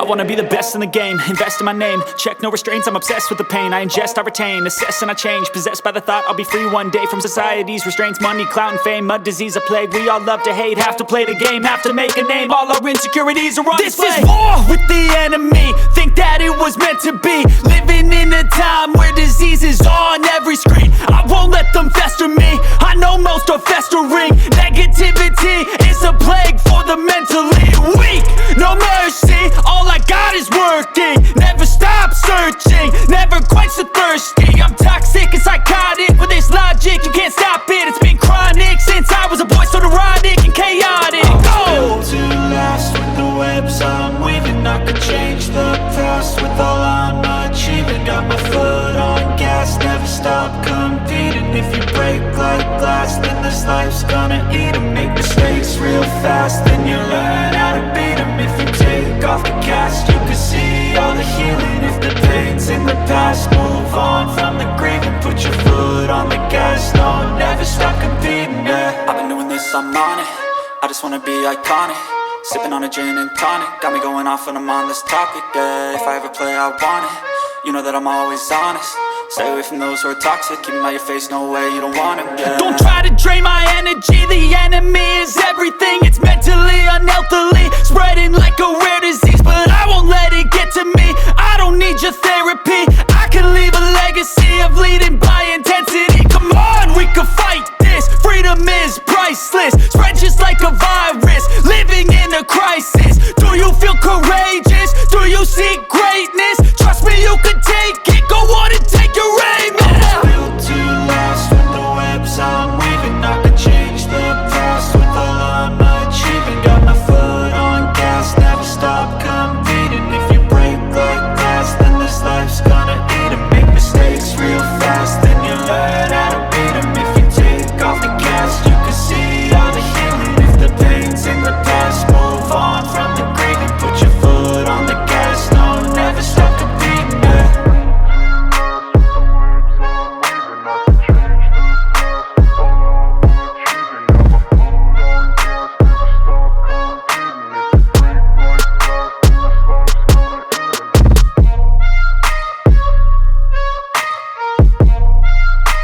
wanna be the best in the game, invest in my name, check no restraints, I'm obsessed with the pain. I ingest, I retain, assess and I change, possessed by the thought I'll be free one day from society's restraints. Money, clout and fame, mud, disease, a plague. We all love to hate, have to play the game, have to make a name. All our insecurities are on display. This is war with the enemy, think that it was meant to be. Living in a time where disease is on every screen. I won't let them fester me, I know most are festering. Negativity is a plague for the mentally weak. No mercy, all I got is working. Never stop searching, never quench the thirsty. I'm toxic and psychotic, with this logic you can't stop it. It's been chronic since I was a boy, so neurotic and chaotic. Built to last with the webs I'm weaving. I could change the past with all I'm achieving. Got my foot on gas, never stop competing. If you break like glass, then this life's gonna eat 'em. Make mistakes real fast, then you learn how to beat 'em. If you take off the cast, you can see all the healing. If the pain's in the past, move on from the grieving. Put your foot on the gas, no, never stop competing, yeah. I've been doing this, I'm on it, I just wanna be iconic. Sipping on a gin and tonic, got me going off when I'm on this topic, yeah. If I ever play, I want it, you know that I'm always honest. Stay away from those who are toxic, keep them out your face, no way, you don't want them, yeah. Don't try to drain my energy, the enemy is everything. It's mentally, unhealthily, spreading like a rare disease, but I won't let it get to me.